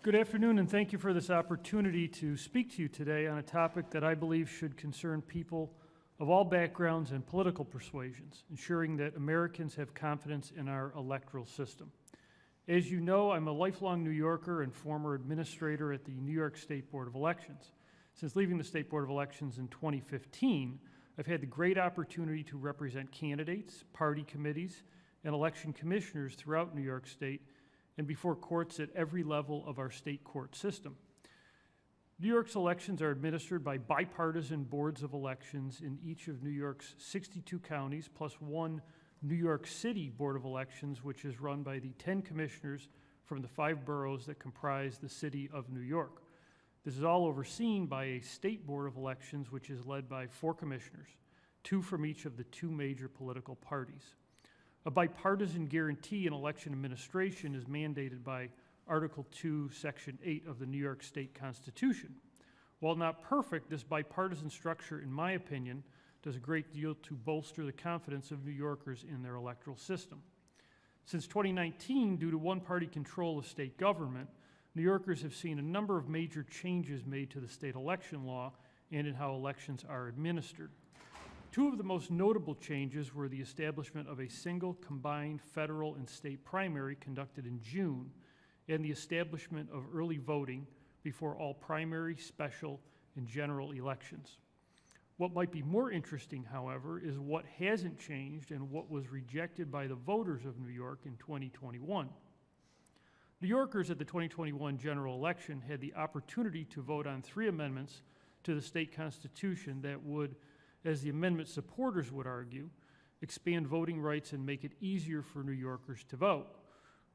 Good afternoon, and thank you for this opportunity to speak to you today on a topic that I believe should concern people of all backgrounds and political persuasions, ensuring that Americans have confidence in our electoral system. As you know, I'm a lifelong New Yorker and former administrator at the New York State Board of Elections. Since leaving the State Board of Elections in 2015, I've had the great opportunity to represent candidates, party committees, and election commissioners throughout New York State and before courts at every level of our state court system. New York's elections are administered by bipartisan boards of elections in each of New York's 62 counties, plus one New York City Board of Elections, which is run by the 10 commissioners from the 5 boroughs that comprise the city of New York. This is all overseen by a state board of elections, which is led by 4 commissioners, 2 from each of the 2 major political parties. A bipartisan guarantee in election administration is mandated by Article 2, Section 8 of the New York State Constitution. While not perfect, this bipartisan structure, in my opinion, does a great deal to bolster the confidence of New Yorkers in their electoral system. Since 2019, due to one-party control of state government, New Yorkers have seen a number of major changes made to the state election law and in how elections are administered. 2 of the most notable changes were the establishment of a single combined federal and state primary conducted in June, and the establishment of early voting before all primary, special, and general elections. What might be more interesting, however, is what hasn't changed and what was rejected by the voters of New York in 2021. New Yorkers at the 2021 general election had the opportunity to vote on 3 amendments to the state constitution that would, as the amendment supporters would argue, expand voting rights and make it easier for New Yorkers to vote.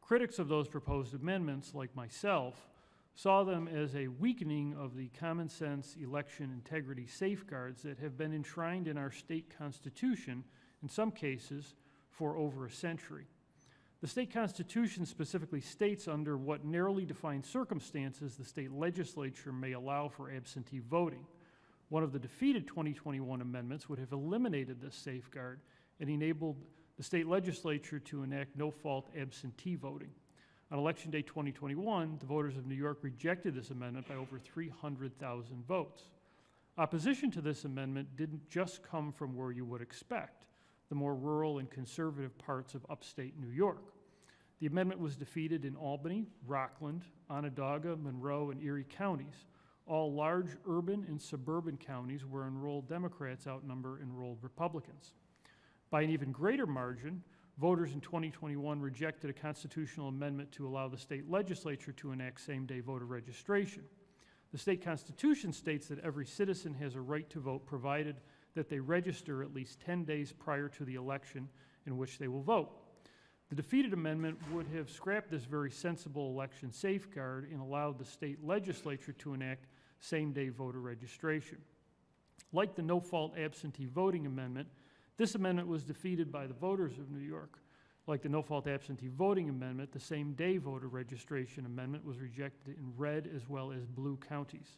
Critics of those proposed amendments, like myself, saw them as a weakening of the common sense election integrity safeguards that have been enshrined in our state constitution, in some cases, for over a century. The state constitution specifically states under what narrowly defined circumstances the state legislature may allow for absentee voting. One of the defeated 2021 amendments would have eliminated this safeguard and enabled the state legislature to enact no-fault absentee voting. On Election Day 2021, the voters of New York rejected this amendment by over 300,000 votes. Opposition to this amendment didn't just come from where you would expect, the more rural and conservative parts of upstate New York. The amendment was defeated in Albany, Rockland, Onondaga, Monroe, and Erie counties, all large urban and suburban counties where enrolled Democrats outnumber enrolled Republicans. By an even greater margin, voters in 2021 rejected a constitutional amendment to allow the state legislature to enact same-day voter registration. The state constitution states that every citizen has a right to vote provided that they register at least 10 days prior to the election in which they will vote. The defeated amendment would have scrapped this very sensible election safeguard and allowed the state legislature to enact same-day voter registration. Like the no-fault absentee voting amendment, this amendment was defeated by the voters of New York. Like the no-fault absentee voting amendment, the same-day voter registration amendment was rejected in red as well as blue counties.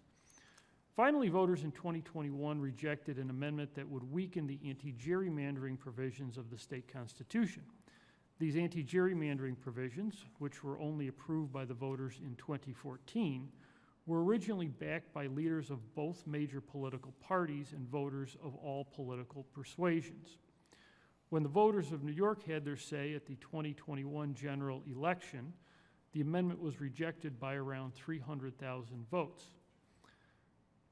Finally, voters in 2021 rejected an amendment that would weaken the anti-gerrymandering provisions of the state constitution. These anti-gerrymandering provisions, which were only approved by the voters in 2014, were originally backed by leaders of both major political parties and voters of all political persuasions. When the voters of New York had their say at the 2021 general election, the amendment was rejected by around 300,000 votes.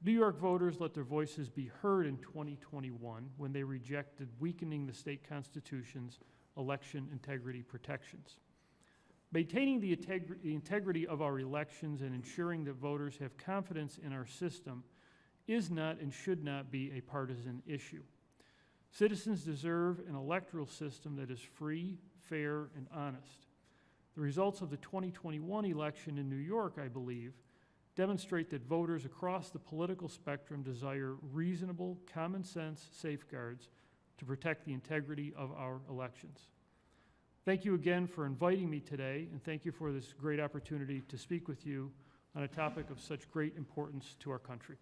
New York voters let their voices be heard in 2021 when they rejected weakening the state constitution's election integrity protections. Maintaining the integrity of our elections and ensuring that voters have confidence in our system is not and should not be a partisan issue. Citizens deserve an electoral system that is free, fair, and honest. The results of the 2021 election in New York, I believe, demonstrate that voters across the political spectrum desire reasonable, common sense safeguards to protect the integrity of our elections. Thank you again for inviting me today, and thank you for this great opportunity to speak with you on a topic of such great importance to our country.